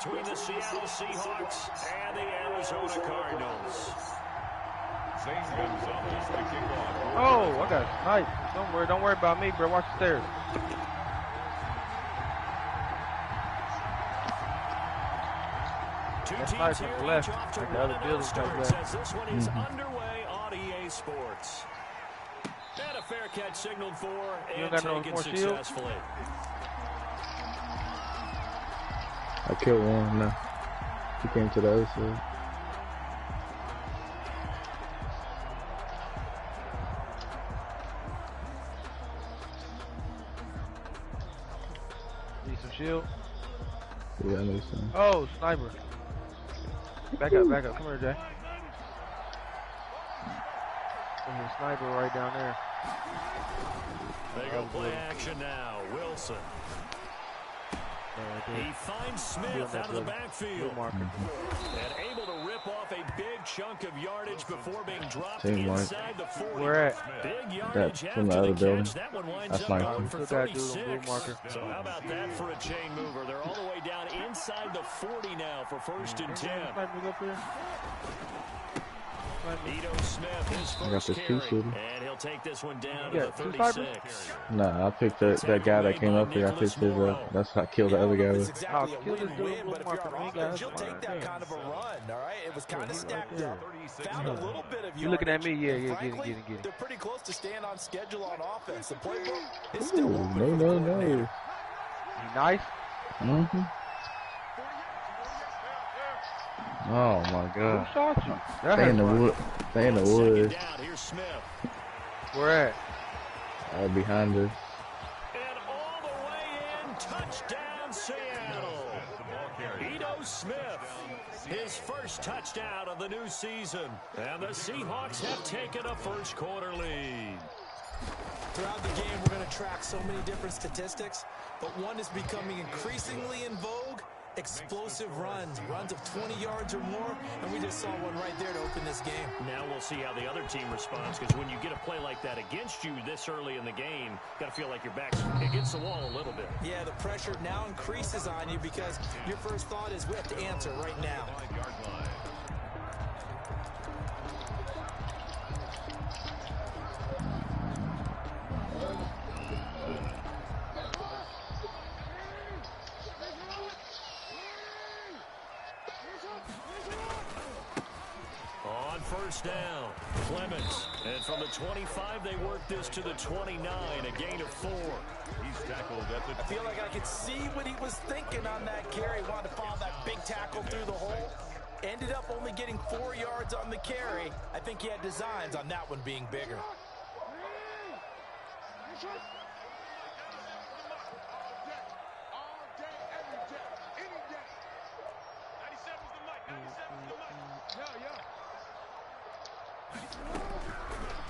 between the Seattle Seahawks and the Arizona Cardinals. Oh, I got sniped. Don't worry about me, bro. Watch the stairs. That sniper from the left, like the other building type left. As this one is underway on EA Sports. And a fair catch signaled for and taken successfully. I killed one now. He came to the other side. Need some shield? Yeah, I need some. Oh, sniper. Back up. Come here, Jay. There's a sniper right down there. They go play action now. Wilson. He finds Smith out of the backfield. And able to rip off a big chunk of yardage before being dropped inside the 40. Where at? Big yardage from the other building. That one winds up going for 36. So how about that for a chain mover? They're all the way down inside the 40 now for 1st and 10. Ito Smith, his first carry, and he'll take this one down to the 36. Nah, I picked that guy that came up here. I picked his up. That's how I killed the other guy with. I'll kill this dude. But if you're on offense, you'll take that kind of a run, all right? It was kind of stacked up. Found a little bit of you looking at me? Yeah, get it. They're pretty close to staying on schedule on offense. The playbook is still No. You nice? Mm-hmm. Oh my God! Who shot you? They in the wood. They in the woods. Where at? Behind us. And all the way in, touchdown Seattle. Ito Smith, his first touchdown of the new season, and the Seahawks have taken a first quarter lead. Throughout the game, we're going to track so many different statistics, but one is becoming increasingly in vogue. Explosive runs of 20 yards or more, and we just saw one right there to open this game. Now we'll see how the other team responds, because when you get a play like that against you this early in the game, you got to feel like your back's against the wall a little bit. Yeah, the pressure now increases on you because your first thought is we have to answer right now. First down, Clements, and from the 25 they work this to the 29, a gain of 4. He's tackled at the... I feel like I could see what he was thinking on that carry. Wanted to follow that big tackle through the hole. Ended up only getting 4 yards on the carry. I think he had designs on that one being bigger.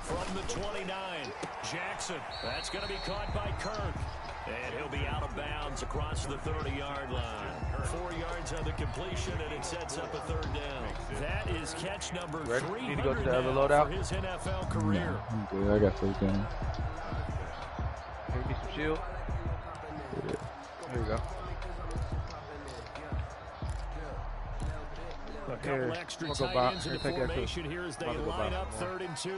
From the 29, Jackson. That's going to be caught by Kirk. And he'll be out of bounds across the 30-yard line. 4 yards on the completion, and it sets up a third down. That is catch number 300 Need to go to the other loadout? for his NFL career. I'm good. I got first down. Give me some shield. Yeah. There you go. A couple extra tight ends in the formation here as they line up 3rd and 2.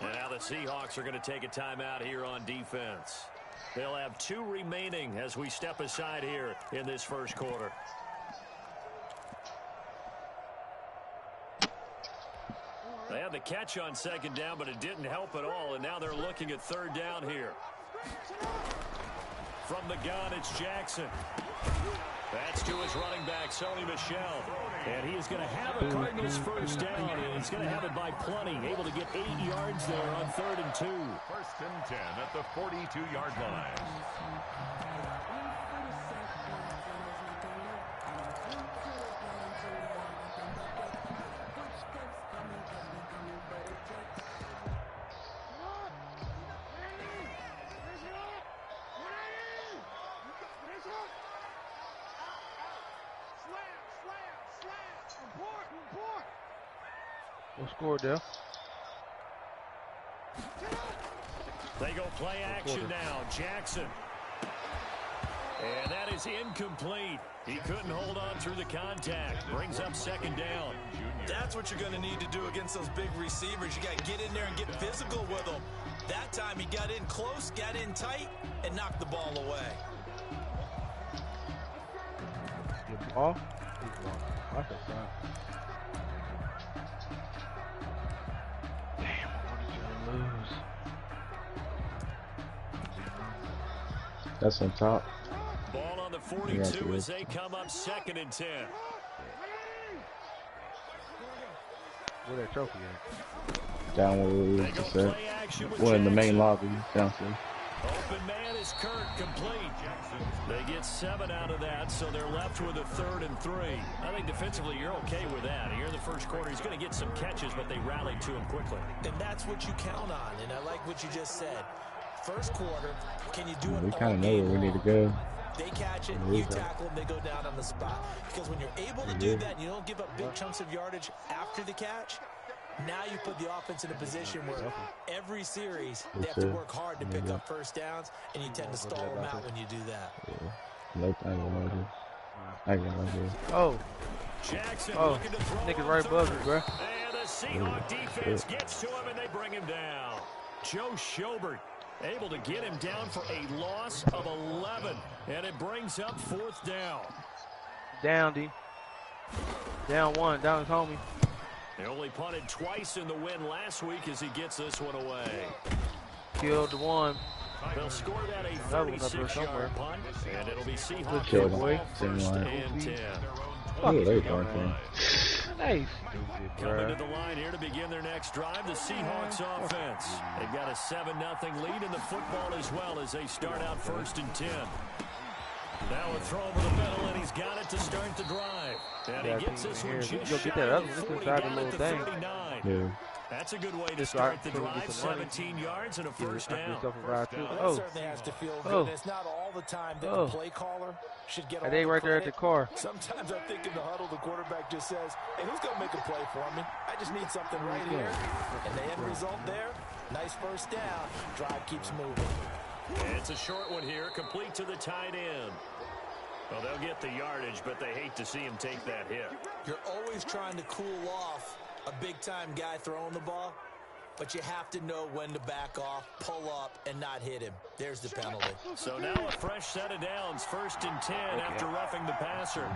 And now the Seahawks are going to take a timeout here on defense. They'll have 2 remaining as we step aside here in this first quarter. They had the catch on 2nd down, but it didn't help at all, and now they're looking at 3rd down here. From the gun, it's Jackson. That's to his running back, Sony Michel. And he is going to have a Cardinals first down, and he's going to have it by plenty. Able to get 8 yards there on 3rd and 2. 1st and 10 at the 42-yard line. What score, Dale? They go play action now. Jackson. And that is incomplete. He couldn't hold on through the contact. Brings up second down. That's what you're going to need to do against those big receivers. You got to get in there and get physical with them. That time he got in close, got in tight, and knocked the ball away. Good ball. That's a shot. Damn, I wanted you to lose. That's on top. Ball on the 42 as they come up 2nd and 10. Where that trophy at? Down where we was just at. One in the main lobby downstairs. Open man is Kirk, complete. They get 7 out of that, so they're left with a 3rd and 3. I think defensively you're okay with that. Here in the first quarter, he's going to get some catches, but they rallied to him quickly. And that's what you count on, and I like what you just said. First quarter, can you do it? We kind of know where we need to go. They catch it, you tackle them, they go down on the spot. Because when you're able to do that and you don't give up big chunks of yardage after the catch, now you put the offense in a position where every series they have to work hard to pick up first downs, and you tend to stall them out when you do that. Nope, I ain't gonna do. I ain't gonna do. Oh. Jackson looking to throw. Niggas right above me, bro. And the Seahawk defense gets to him, and they bring him down. Joe Schobert able to get him down for a loss of 11, and it brings up 4th down. Down, D. Down 1. Down his homie. They only punted twice in the win last week as he gets this one away. Killed the one. They'll score that a 36-yard punt, and it'll be Seahawks Killed ball, him. 1st and 10. Oh, they talking. Hey, Coming to the line here to begin their next drive, the Seahawks offense. They've got a 7-0 lead in the football as well as they start out 1st and 10. Now a throw over the middle, and he's got it to start the drive. And he gets this one just shy of the 40 down at the 39. Yeah. That's a good way to start the drive. 17 yards and a first down. That certainly has to feel good. It's not all the time that the play caller should get all they the right there at credit. the car. Sometimes I think in the huddle, the quarterback just says, hey, who's going to make a play for me? I just need something right here. And the end result there, nice first down. Drive keeps moving. It's a short one here, complete to the tight end. Well, they'll get the yardage, but they hate to see him take that hit. You're always trying to cool off a big-time guy throwing the ball, but you have to know when to back off, pull up, and not hit him. There's the penalty. So now a fresh set of downs, 1st and 10 after roughing the passer.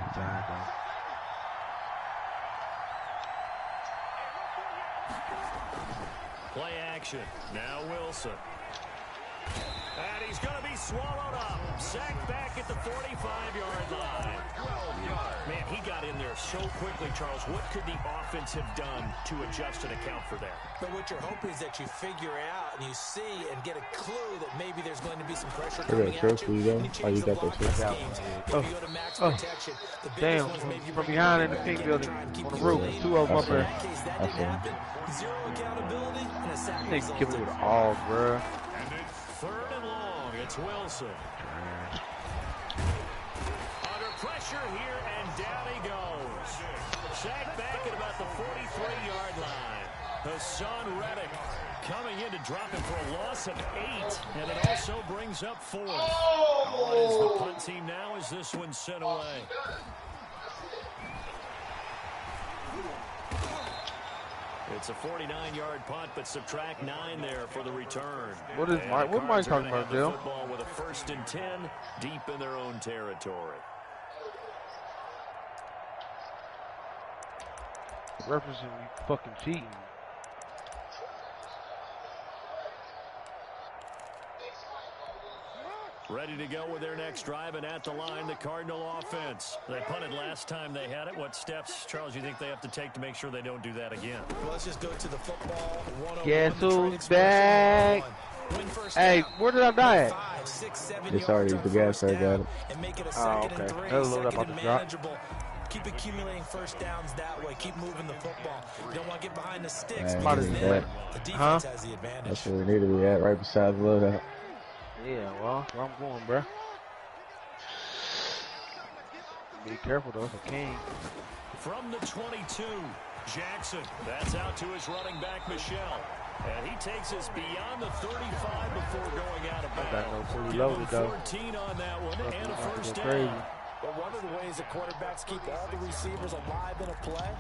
Play action. Now Wilson. And he's going to be swallowed up. Sacked back at the 45-yard line. 12 yards. Man, he got in there so quickly, Charles. What could the offense have done to adjust and account for that? But what you're hoping is that you figure out and you see and get a clue that maybe there's going to be some pressure coming at you. And you change the blocking schemes. If you go to max protection, the biggest ones maybe from behind in the pink building on the roof. 2 of them up there. In case that didn't happen, zero accountability and a sack. They give it all, bro. 3rd and long. It's Wilson. Under pressure here, and down he goes. Sacked back at about the 43-yard line. Hassan Reddick coming in to drop him for a loss of 8, and it also brings up 4. What is the punt team now as this one's sent away? It's a 49-yard punt, but subtract 9 there for the return. What is Mike? What Mike talking about, Bill? Football with a 1st and 10, deep in their own territory. Referencing you fucking cheating. Ready to go with their next drive, and at the line, the Cardinal offense. They punted last time they had it. What steps, Charles, you think they have to take to make sure they don't do that again? Well, let's just go to the football. Guess who's back? Hey, where did I die at? 5, 6, 7 It's already the gas I got it. And make it a 2nd and 3, That'll load up 2nd on and the drop. manageable. Keep accumulating first downs that way. Keep moving the football. You don't want to get behind the sticks Man, because then that. the defense has the advantage. That's where we need to be at, right beside the loadout. Yeah, well, where I'm going, bro. Be careful, though. It's a king. From the 22, Jackson. That's out to his running back, Michelle. And he takes us beyond the 35 before going out of bounds. Fully loaded, though. 14 on that one, and a first crazy. down. But one of the ways that quarterbacks keep all the receivers alive in a play,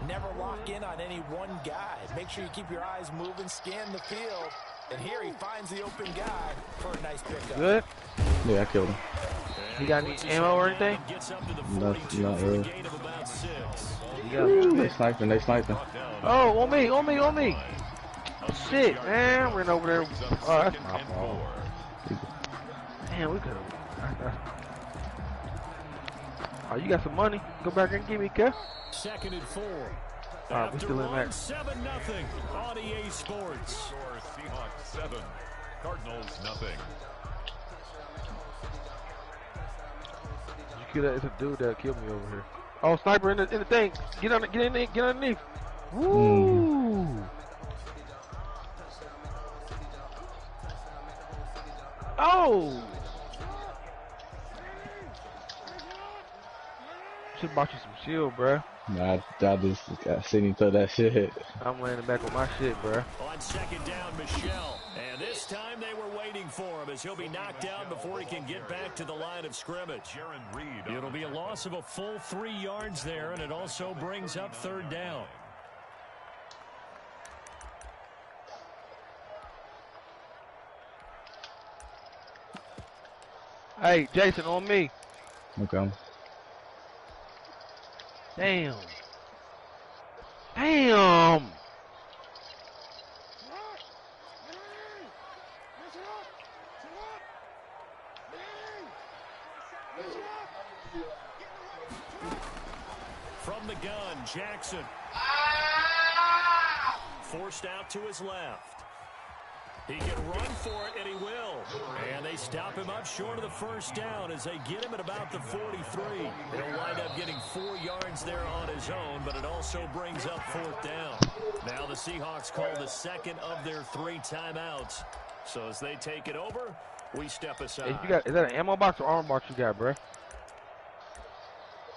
never lock in on any one guy. Make sure you keep your eyes moving, scan the field. And here he finds the open guy for a nice pickup. Good. Yeah, I killed him. You got any ammo or anything? Not really. Yeah. They sniping, they sniping. Oh, on me. Shit, man. Ran over there. Oh, that's my fault. Damn, we could have. Oh, you got some money? Go back and give me, Kev. 2nd and 4. Alright, we still in there. 7-0 on EA Sports. Score Seahawks 7, Cardinals nothing. It's a dude that killed me over here. Oh, sniper in the thing. Get underneath. Woo! Oh! Should've bought you some shield, bruh. Nah, I just seen him throw that shit. I'm landing back with my shit, bruh. On 2nd down, Michelle. And this time they were waiting for him as he'll be knocked down before he can get back to the line of scrimmage. It'll be a loss of a full 3 yards there, and it also brings up 3rd down. Hey, Jason, on me. Okay. Damn. From the gun, Jackson. Forced out to his left. He can run for it, and he will. And they stop him up short of the first down as they get him at about the 43. He'll wind up getting 4 yards there on his own, but it also brings up 4th down. Now the Seahawks call the 2nd of their 3 timeouts. So as they take it over, we step aside. Hey, is that an ammo box or armor box you got, bruh?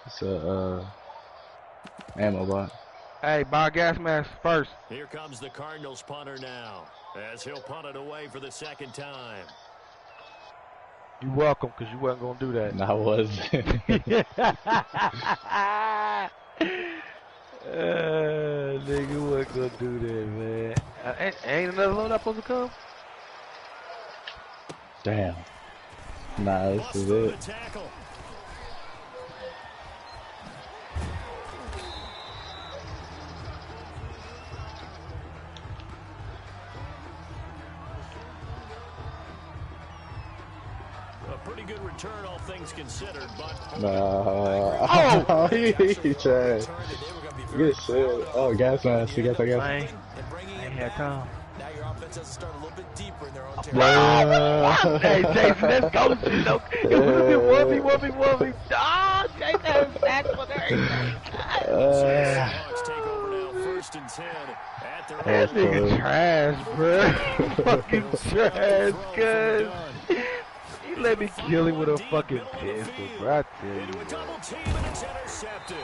It's a ammo box. Hey, buy a gas mask first. Here comes the Cardinals punter now, as he'll punt it away for the 2nd time. You're welcome, because you wasn't going to do that. No, I wasn't. Nigga wasn't going to do that, man. Ain't another load up supposed to come? Damn. Nah, this is it. Pretty good return, all things considered, but Oh, he trash. Good shit. Oh, gas mask. He got that gas mask. Ain't had time. Now your offense has to start a little bit deeper in their own territory. Hey, Jason, let's go. It would have been 1v. Ah, Jason, that's what everything. Seahawks take over now, 1st and 10 at their That nigga trash, bro. Fucking trash, cuz. You let me kill him with a fucking pistol, bro. I tell you. Into a double team, and it's intercepted.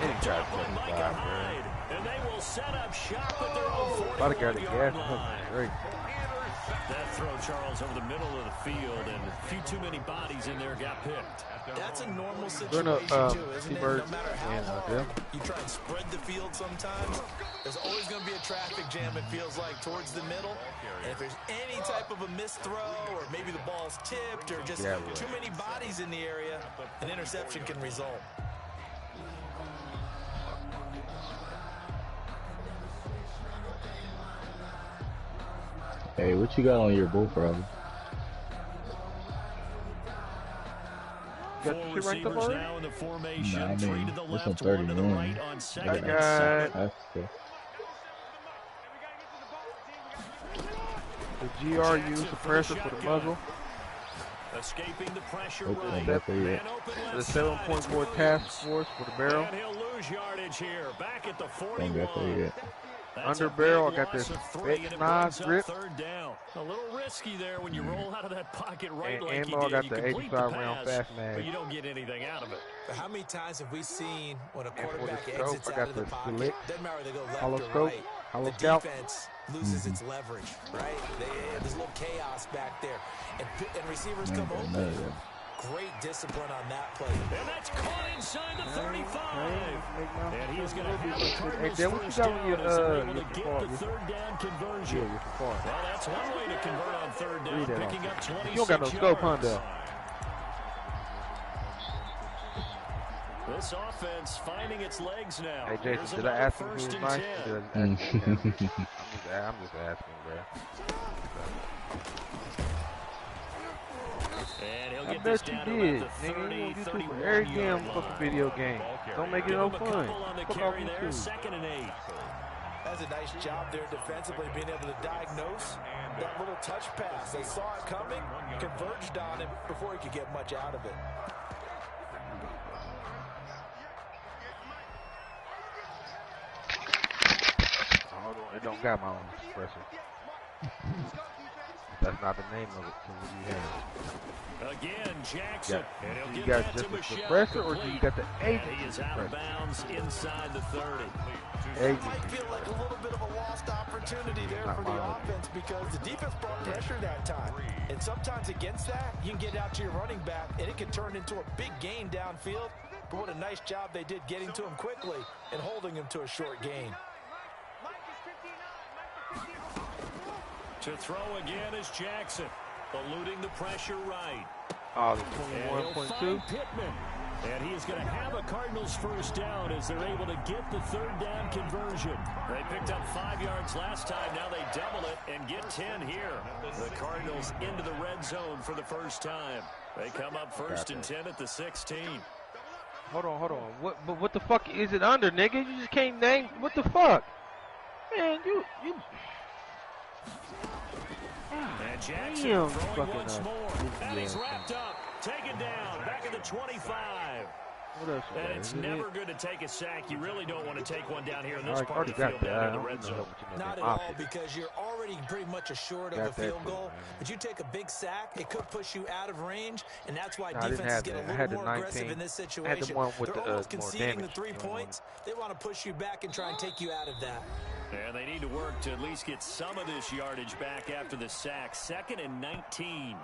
Any try to By 25, bro. Hyde, and they will set up shop at their own About to get the 41-yard gas. line. Great. That throw, Charles, over the middle of the field, and a few too many bodies in there got picked. That's a normal We're situation, gonna, too, isn't it? No T-Bird matter how and, hard yeah. you try and spread the field sometimes, there's always going to be a traffic jam, it feels like, towards the middle. And if there's any type of a missed throw, or maybe the ball's tipped, or just too many bodies in the area, an interception can result. Hey, what you got on your bullfrog? Got Four the shit ranked up receivers already? now in the formation. Nah, I 3 mean, to the it's left, on 1 to the 31. right on 2nd and got- 7. That's cool. The GRU suppressor for the muzzle. Escaping the pressure Okay, right. got that yet. Man open The left side. 7.4 task force for the barrel. And he'll lose yardage here. Back at the Don't 41. got that yet. That's Under a barrel, big I got loss this of 3, and it X9 brings up grip. 3rd down. A little risky there when you roll out of that pocket right And like ammo, you I did. got You the complete 85 the round pass, fast mag. but you don't get anything out of it. But how many times have we seen when a And for the quarterback scope, exits I out got of the the pocket, select doesn't matter whether they go left hollow or scope. right, Hello, the scout. defense loses its leverage, right? There's a little chaos back there, and receivers come open. Great discipline on that play. And that's caught inside the 35. And he is going to have the Cardinals Hey, what you first got down when as they're able you're to get the third down conversion. Yeah, you're far. Well, that's one way to convert on third down, picking up 26 You don't got no scope, huh, though? This offense finding its legs now. Hey, Jason, did I ask him who was nice? I'm just asking, bro. And he'll I get this bet you down to did. about the Nigga, 30, you on YouTube 31 for every damn yard fucking line. video game. Don't make it no Give him a fun. couple on the Fuck carry off there, YouTube. 2nd and 8. That's a nice job there defensively, being able to diagnose that little touch pass. They saw it coming, converged on him before he could get much out of it. It don't got my own suppressor. That's not the name of it. So what do you have? Again, Jackson. And he'll You get got that just to the Michelle suppressor, or do complete. you got the agent And he is out of suppressor? bounds inside the 30. Agent. Might feel like a little bit of a lost opportunity there Not for the mine. offense because the defense brought pressure that time. And sometimes against that, you can get out to your running back, and it can turn into a big gain downfield. But what a nice job they did getting to him quickly and holding him to a short gain. To throw again is Jackson, eluding the pressure right. Oh, the And he'll 21.2. find Pittman. And he is going to have a Cardinals first down as they're able to get the third down conversion. They picked up 5 yards last time. Now they double it and get 10 here. The Cardinals into the red zone for the first time. They come up 1st and 10 at the 16. Hold on. What the fuck is it under, nigga? You just can't name. What the fuck? Man, you. And Jackson Damn, throwing fucking once more. And he's yeah. wrapped up. Taken down. Back at the 25. What else? And it's never good to take a sack. You really don't want to take one down here in this part of the field down in the red zone. Not at all, because you're already pretty much assured of a field goal. But you take a big sack, it could push you out of range, and that's why defenses get a little more aggressive in this situation. They're almost conceding the 3 points. They want to push you back and try and take you out of that. And they need to work to at least get some of this yardage back after the sack. 2nd and 19.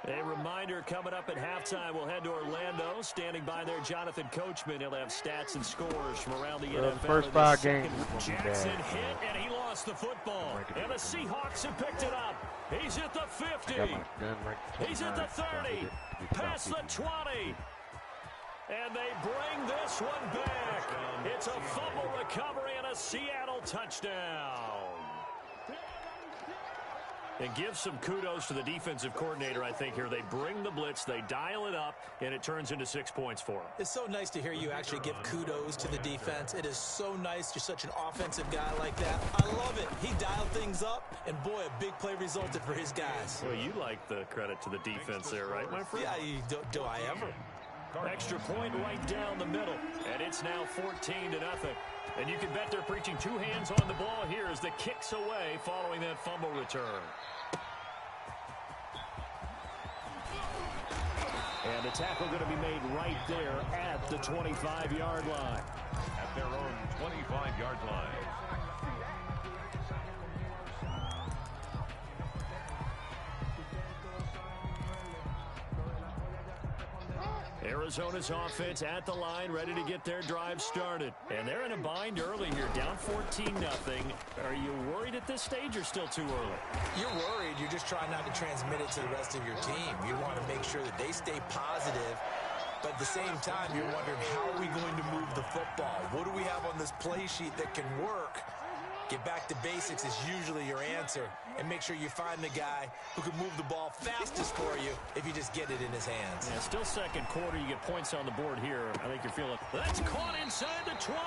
A reminder coming up at halftime. We'll head to Orlando. Standing by there, Jonathan Coachman. He'll have stats and scores from around the NFL. The first 5 games. Jackson hit, and he lost the football. And the Seahawks have picked it up. He's at the 50. He's at the 30. Past the 20. And they bring this one back. It's a fumble recovery and a Seattle touchdown. And give some kudos to the defensive coordinator, I think, here. They bring the blitz, they dial it up, and it turns into 6 points for them. It's so nice to hear you actually give kudos to the defense. It is so nice. You're such an offensive guy like that. I love it. He dialed things up, and boy, a big play resulted for his guys. Well, you like the credit to the defense there, right, my friend? Yeah, do I ever? Extra point right down the middle, and it's now 14-0. And you can bet they're preaching 2 hands on the ball here as the kick's away following that fumble return. And the tackle going to be made right there at the 25-yard line. At their own 25-yard line. Arizona's offense at the line, ready to get their drive started. And they're in a bind early here, down 14-0. Are you worried at this stage or still too early? You're worried. You're just trying not to transmit it to the rest of your team. You want to make sure that they stay positive. But at the same time, you're wondering, how are we going to move the football? What do we have on this play sheet that can work? Get back to basics is usually your answer. And make sure you find the guy who can move the ball fastest for you if you just get it in his hands. Yeah, still second quarter. You get points on the board here. I think you're feeling. That's caught inside the 20.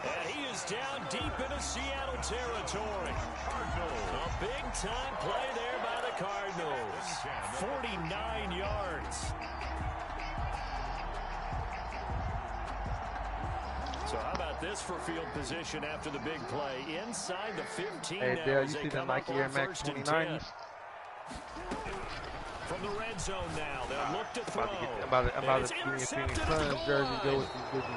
And he is down deep into Seattle territory. A big-time play there by the Cardinals. 49 yards. So how about this for field position after the big play? Inside the 15 Hey, now Dale, you as they see the come up Nike on Air Max 1st and 10. 2090s? From the red zone now, they'll look to throw. I'm about to give me a Phoenix Suns jersey, go with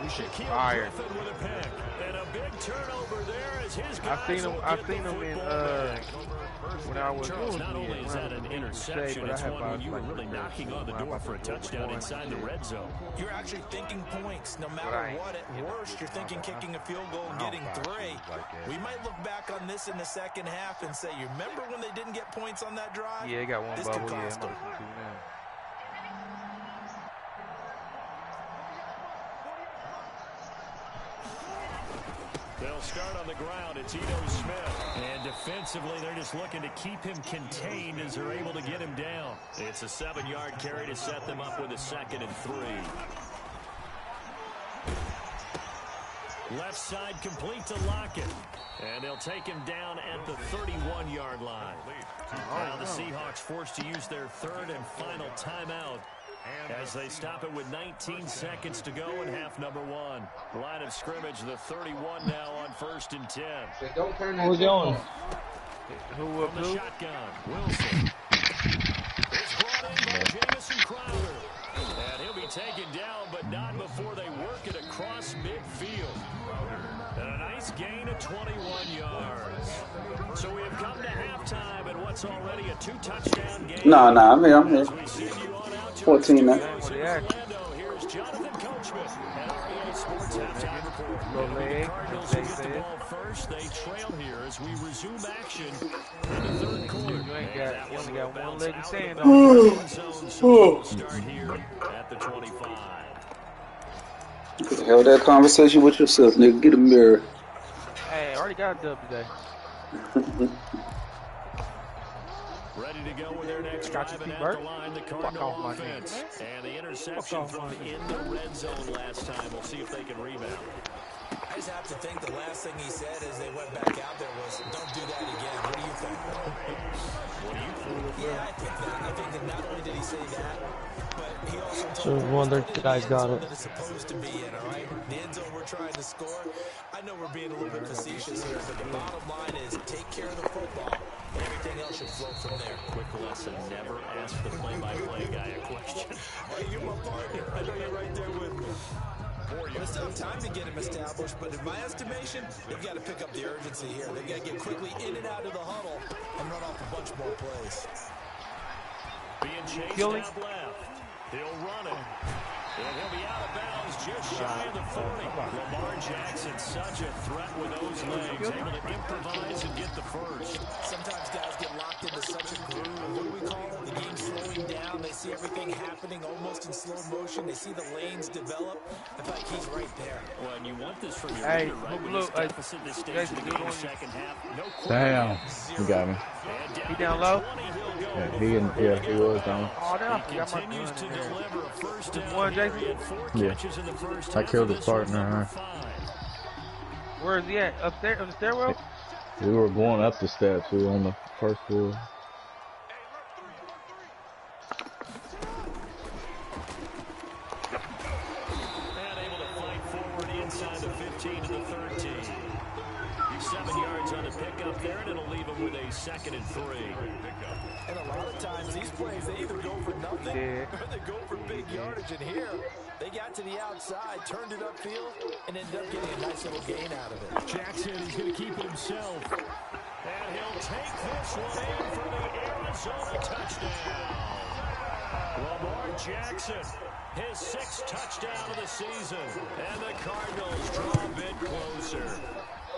these good weekend. Fire. With a pick. And a big turnover there as his guys I've seen them in when I was Charles, not only is that an interception, it's one when you were really knocking on the door for a touchdown inside the red zone. You're actually thinking points. No matter what, at worst, you're thinking kicking a field goal and getting 3. We might look back on this in the second half and say, you remember when they didn't get points on that drive? Yeah, they got one this bubble. Could Yeah, cost them. They'll start on the ground. It's Ito Smith. And defensively, they're just looking to keep him contained as they're able to get him down. It's a 7-yard carry to set them up with a 2nd and 3. Left side complete to Lockett. And they'll take him down at the 31-yard line. Now the Seahawks forced to use their 3rd and final timeout as they stop it with 19 seconds to go in half number 1. Line of scrimmage, the 31 now on 1st and 10. Don't turn that. We're going. Who From the shotgun, Wilson. It's brought in by Jamison Crowder. And he'll be taken down, but not before they work it across midfield. And a nice gain of 21 yards. So we have come to halftime in what's already a 2-touchdown game. No, I'm here. 14 now. Here's Jonathan Coachman at REA Sports halftime report. The Cardinals will get the ball first. They trail here as we resume action in the 3rd quarter. You only got one leg to stand on. We'll start here at the 25. Have that conversation with yourself, nigga. Get a mirror. Hey, I already got a dub today. Ready to go with their next drive and at the line, the Cardinal offense. And the interception from in the red zone last time. We'll see if they can rebound. I just have to think the last thing he said as they went back out there was, don't do that again. What do you think? What do you think? Yeah, I think that. I think that not only did he say that, but he also told So one of the guys got it. that it's supposed to be in, all right? The end zone we're trying to score. I know we're being a little bit facetious here, but the bottom line is take care of the football. Everything else should flow from there. Quick lesson, never ask the play-by-play guy a question. Hey, you're my partner. I know you're right there with me. It's still time to get him established, but in my estimation, they've got to pick up the urgency here. They've got to get quickly in and out of the huddle and run off a bunch more plays. Being chased out left. He'll run it. And he'll be out of bounds just shy of the 40. Lamar Jackson, such a threat with those legs, able to improvise and get the first. Sometimes guys get locked into such a groove. What do we call it? The game slowing down. They see everything happening almost in slow motion. They see the lanes develop. I feel like he's right there. Well, and you want this from your Hey, leader, right? With look, this deficit this stage of the game, second half. No Damn. He got me. He down low? Yeah, he was down. Oh, damn. He continues to deliver a first down. One, Jason? He had 4 Yeah. catches in the first I half. killed his This one's partner, number huh? 5. Where is he at? Up there on the stairwell? We were going up the steps. We were on the first floor. And able to fight forward inside the 15 to the 13. He's 7 yards on the pickup there, and it'll leave him with a 2nd and 3. And a lot of times these plays, they either go for nothing or they go for big yardage. And here, they got to the outside, turned it upfield, and ended up getting a nice little gain out of it. Jackson is going to keep it himself. And he'll take this one in for the Arizona touchdown. Lamar Jackson, his 6th touchdown of the season. And the Cardinals draw a bit closer.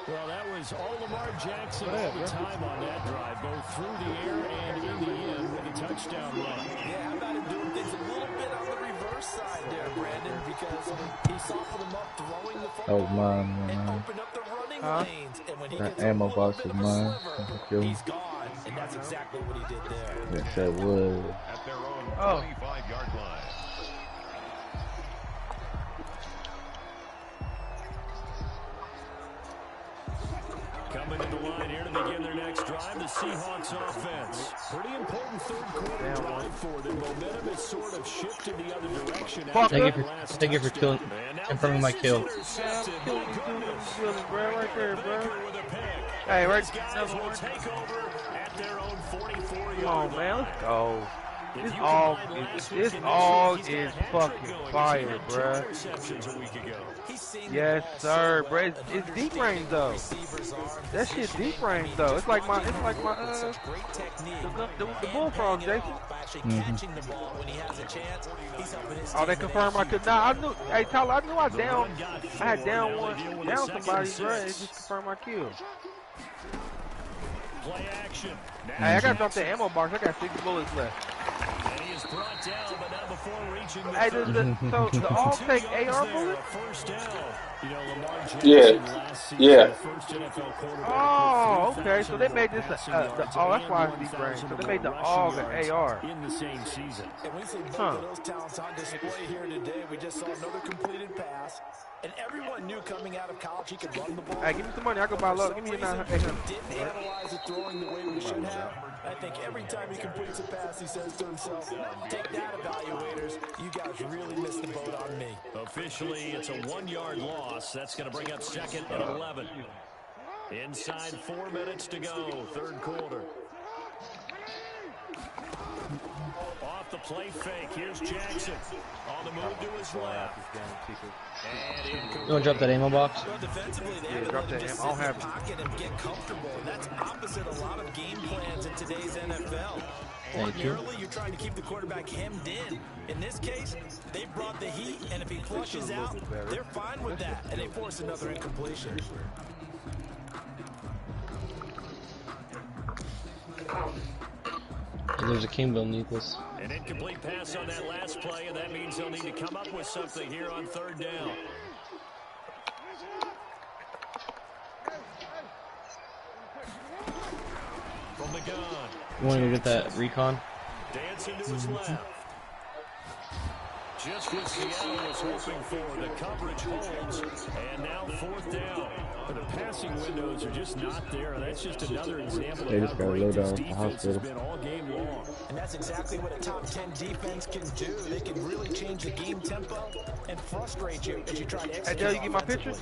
Well, that was all Lamar Jackson all the time on that drive, both through the air and in the end with a touchdown run. Yeah, how about him doing things a little bit on the reverse side there, Brandon, because he softened him up, throwing the football That was mine, and man. opened up the running lanes. And when he That gets a ammo little box bit was of a mine. sliver, he's gone, and that's exactly what he did there. Yes, that was. At their own Oh. 25-yard line. Coming to the line here to begin their next drive, the Seahawks offense. Pretty important 3rd quarter drive for them. Momentum has sort of shifted the other direction. Thank you for killing, confirming my kill. Right there, bro. Hey, right. Guys will take over at their own 44-yard Come on, man. Let's go. This all is fucking fire, bruh. Yes, sir, bruh. It's deep range though. That shit deep range though. It's like my the bullfrog, Jason. Oh, they confirmed I could. Nah, I knew. Hey, Tyler, I knew I had down somebody, bruh. It just confirmed my kill. Play action. Hey, I gotta drop the ammo box. I got 6 bullets left. And he is brought down, but not before reaching the Hey, so the all take AR bullet? First down. You know, Lamar Jackson last season, Yeah. first NFL quarterback. Oh, okay. So they made this that's why it's deep range. So they made the AUG an AR in the same season. And we see both of those talents on display here today. We just saw another completed pass. And everyone knew coming out of college he could run the ball. Hey, give me some money. I go buy a load. Give me a 900. Didn't analyze it throwing the way we should have. I think every time he completes a pass, he says to himself, take that, evaluators. You guys really missed the boat on me. Officially, it's a 1-yard loss. That's going to bring up 2nd and 11. Inside 4 minutes to go, 3rd quarter. Off the play fake, here's Jackson. On the move to his left. You want to drop that ammo box? Well, defensively, they drop that ammo. I don't have it. pocket and get comfortable. And that's opposite a lot of game plans in today's NFL. Thank you. Ordinarily, you're trying to keep the quarterback hemmed in. In this case, they brought the heat, and if he flushes out, they're fine with that, and they force another incompletion. And there's a Kingville needless. An incomplete pass on that last play, and that means they'll need to come up with something here on 3rd down. From the gun. You want to go get that recon? Dancing to his left. Just what Seattle was hoping for. The coverage holds, and now 4th down. But the passing windows are just not there. That's just another example They of just how got great low this down defense has hospital. been all game long. And that's exactly what a top 10 defense can do. They can really change the game tempo and frustrate you as you try to execute. Hey, Joe, you get my picture?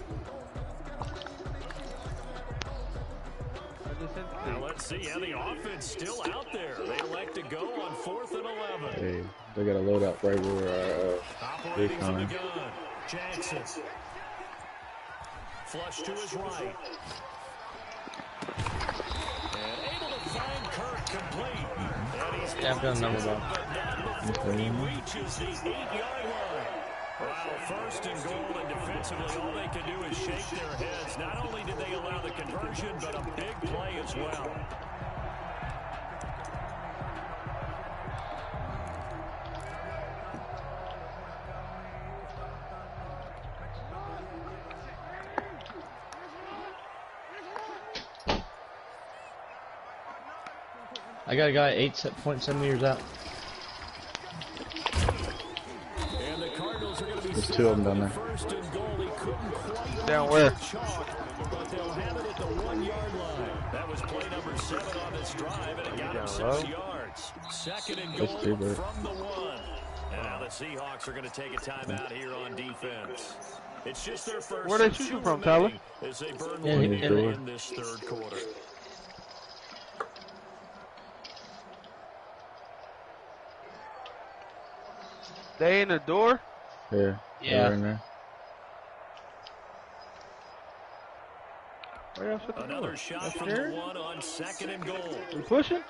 Now let's see how the offense still out there. They elect to go on 4th and 11. Hey, they got a loadout right where Operating from the gun. Jackson. Flush to his right. And able to find Kirk complete. And he's Yeah, I've got a number but not before he reaches the 8-yard line. Well, 1st and goal, and defensively, all they can do is shake their heads. Not only did they allow the conversion, but a big play as well. I got a guy 8.7 meters out. And the Cardinals are going to be There's 2 of them down there. 1st and goal. He couldn't quite Down where? chalk, but they'll have it at the 1-yard line. That was play number 7 on this drive, and it got him 6 yards. 2nd and goal from the 1. And now the Seahawks are going to take a timeout here on defense. It's just their first. Where they shooting from, Tyler? As they burn In in this 3rd quarter. They in the door? Yeah. Yeah. Right in there. Where else at the Another door? shot That's from there? the 1 on 2nd and goal. We pushing?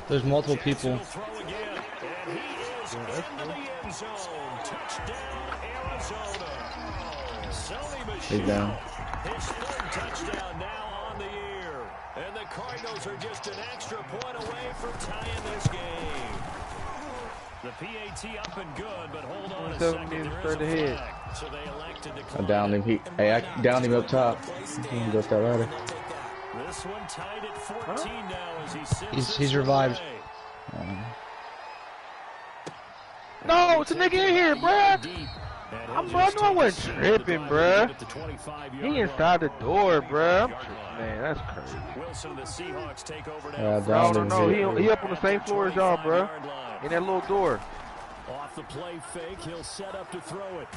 There's multiple people. Jackson will throw again, and he is into the end zone. Touchdown, Arizona. Sony He's Michel, down. his 3rd touchdown now on the year. And the Cardinals are just an extra point away from tying this game. The PAT up and good, but hold on a 7 second. minutes There is straight a ahead. flag. So they elected to I call downed him. Hey, I downed him up top. He can go up that ladder. This one tied at 14 now as he sits. He's revived. No, it's a nigga in here, bruh. Bro, I know I wasn't tripping, bruh. He inside the door, bruh. Man, that's crazy. Wilson, the Seahawks take over Yeah, now. down No, him. he up on the same floor as y'all, bruh. In that little door. Off the play fake, he'll set up to throw it.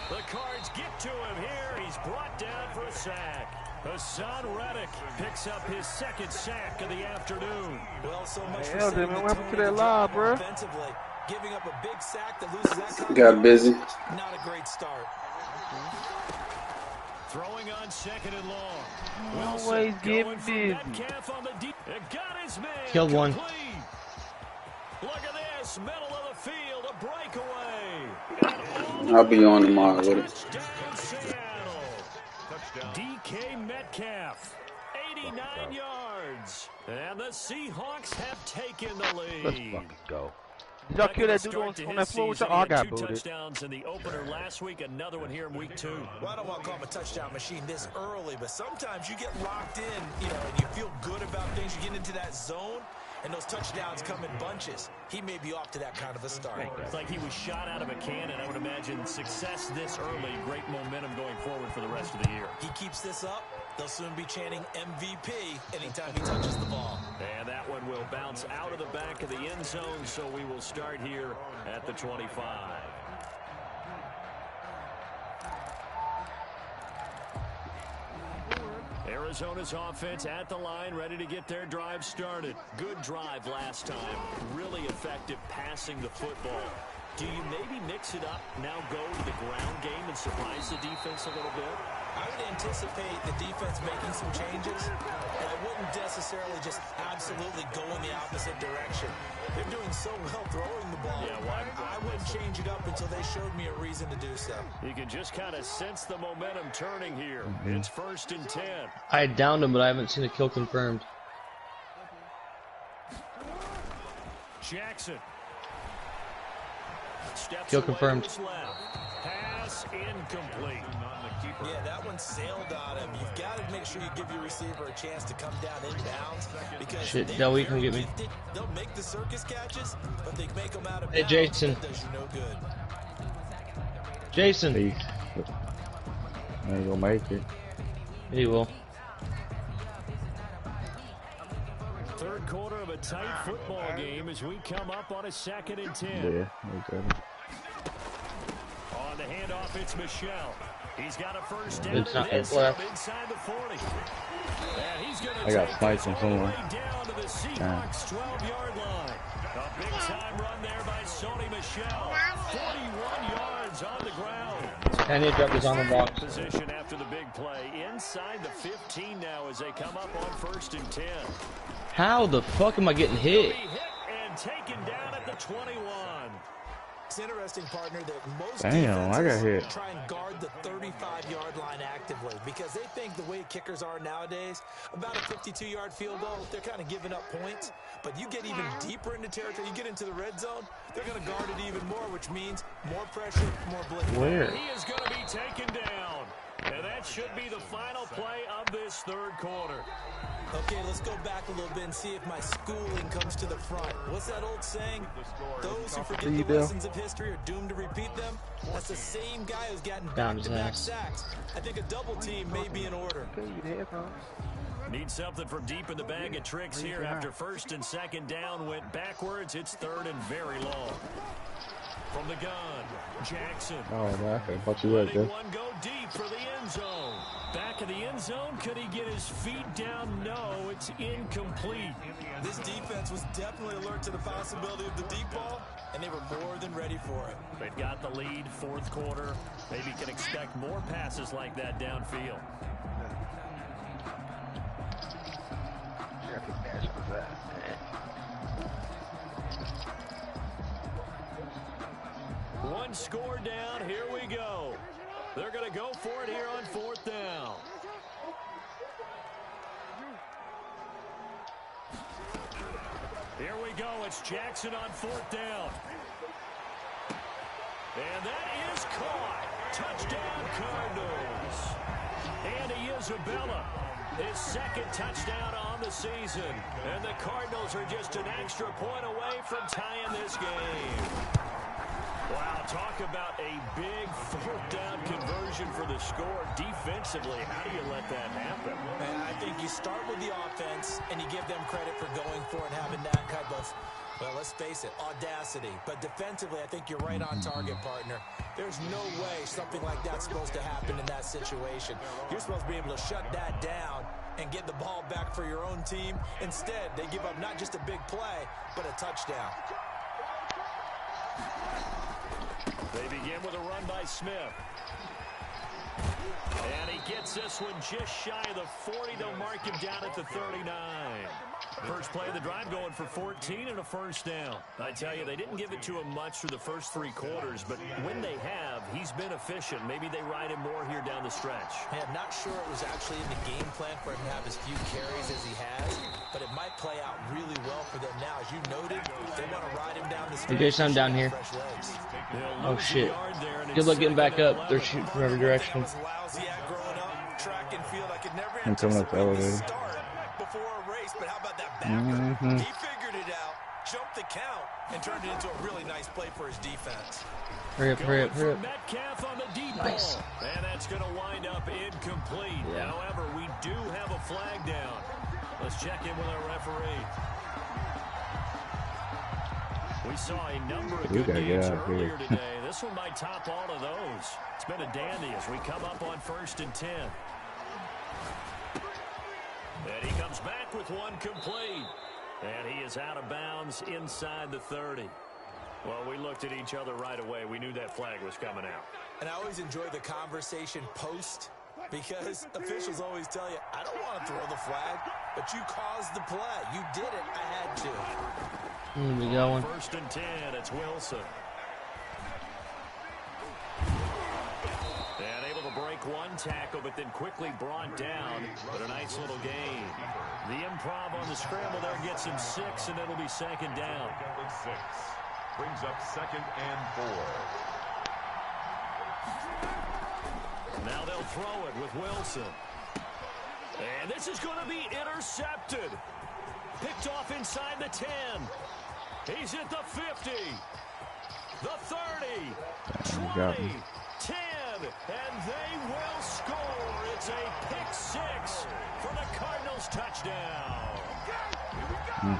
The Cards get to him here. He's brought down for a sack. Hassan Reddick picks up his second sack of the afternoon. Well, so much for Hell, setting man, the what happened to tone that of the lie, drive bro? offensively. Giving up a big sack that loses that kind Got busy. not a great start. Throwing on second and long. Always get busy. Metcalf on the deep. It got his man. Killed one. Complete. Look at this. Middle of the field. A breakaway. I'll be on tomorrow with it. Touchdown, Seattle. DK Metcalf. 89 yards. And the Seahawks have taken the lead. Let's fucking go. Did y'all kill that dude on that floor with y'all? I got booted. Touchdowns in the opener last week. Another one here in week 2. Well, I don't want to call him a touchdown machine this early, but sometimes you get locked in, and you feel good about things. You get into that zone, and those touchdowns come in bunches. He may be off to that kind of a start. It's like he was shot out of a cannon. I would imagine success this early, great momentum going forward for the rest of the year. He keeps this up, they'll soon be chanting MVP anytime he touches the ball. And that one will bounce out of the back of the end zone, so we will start here at the 25. Arizona's offense at the line, ready to get their drive started. Good drive last time. Really effective passing the football. Do you maybe mix it up, now go to the ground game and surprise the defense a little bit? I would anticipate the defense making some changes, and I wouldn't necessarily just absolutely go in the opposite direction. They're doing so well throwing the ball. Yeah, I wouldn't change it up until they showed me a reason to do so. You can just kind of sense the momentum turning here. It's 1st and 10. I downed him, but I haven't seen a kill confirmed. Jackson. Steps Kill away confirmed. to his left. Pass incomplete. Yeah, that one sailed on him. You've got to make sure you give your receiver a chance to come down inbounds, because Shit, they're Delwey, come very get me. gifted. They'll make the circus catches, but they make them out of Hey, bounds. Jason. That does you no good. Jason. Peace. I ain't gonna make it. He will. Third quarter of a tight football game as we come up on a 2nd and 10. Yeah, okay. On the handoff, it's Michelle. He's got a first down It's not- and then it's some left. inside the 40. And he's going to I got take sniped this from all the somewhere. way down to the Seahawks 12-yard line. A big-time run there by Sony Michelle. 41 yards on the ground. And he dropped his on the box. Position after the big play. Inside the 15 now as they come up on 1st and 10. How the fuck am I getting He'll hit? be hit and taken down at the 21. It's interesting, partner, that most Damn, I got hit. try and guard the 35-yard line actively because they think the way kickers are nowadays, about a 52-yard field goal, they're kind of giving up points. But you get even deeper into territory, you get into the red zone, they're going to guard it even more, which means more pressure, more blitz. Where? He is going to be taken down. And that should be the final play of this 3rd quarter. Okay, let's go back a little bit and see if my schooling comes to the front. What's that old saying? Those who forget the lessons of history are doomed to repeat them. That's the same guy who's gotten Down his back-to-back ass. sacks. I think a double team may be in order. Need something from deep in the bag of tricks here after 1st and 2nd down went backwards. It's 3rd and very long. From the gun, Jackson. Oh, man, I could bought you right Letting there. one go deep for the end zone. Back of the end zone. Could he get his feet down? No, it's incomplete. This defense was definitely alert to the possibility of the deep ball, and they were more than ready for it. They've got the lead, 4th quarter. Maybe can expect more passes like that downfield. One score down. Here we go. They're going to go for it here on 4th down. Here we go. It's Jackson on 4th down. And that is caught. Touchdown, Cardinals. Andy Isabella, his 2nd touchdown on the season. And the Cardinals are just an extra point away from tying this game. Wow, talk about a big fourth down conversion for the score. Defensively, how do you let that happen? And I think you start with the offense, and you give them credit for going for it and having that type of, well, let's face it, audacity. But defensively, I think you're right on target, partner. There's no way something like that's supposed to happen in that situation. You're supposed to be able to shut that down and get the ball back for your own team. Instead, they give up not just a big play, but a touchdown. They begin with a run by Smith. And he gets this one just shy of the 40. They'll mark him down at the 39. First play of the drive going for 14 and a first down. I tell you, they didn't give it to him much through the first 3 quarters, but when they have, he's been efficient. Maybe they ride him more here down the stretch. Hey, I'm not sure it was actually in the game plan for him to have as few carries as he has, but it might play out really well for them now. As you noted, they want to ride him down the stretch. Hey, Jason, I'm down here. Oh, shit. Good luck getting back up. They're shooting from every direction. I'm coming up the elevator. Before a race, but how about that backer? He figured it out, jumped the count, and turned it into a really nice play for his defense. Hurry up, hurry up, hurry up. Metcalf on the deep Nice. ball. And that's going to wind up incomplete. Yeah. However, we do have a flag down. Let's check in with our referee. We saw a number of good games earlier today. This one might top all of those. It's been a dandy as we come up on 1st and 10. And he comes back with one complete. And he is out of bounds inside the 30. Well, we looked at each other right away. We knew that flag was coming out. And I always enjoy the conversation post, because officials always tell you, I don't want to throw the flag, but you caused the play. You did it. I had to. Here we go. 1st and 10, it's Wilson. And able to break one tackle, but then quickly brought down. But a nice little gain. The improv on the scramble there gets him 6, and it'll be 2nd down. 6 brings up 2nd and 4. Now they'll throw it with Wilson. And this is going to be intercepted. Picked off inside the 10. He's at the 50. The 30. 20. 10. And they will score. It's a pick 6 for the Cardinals touchdown.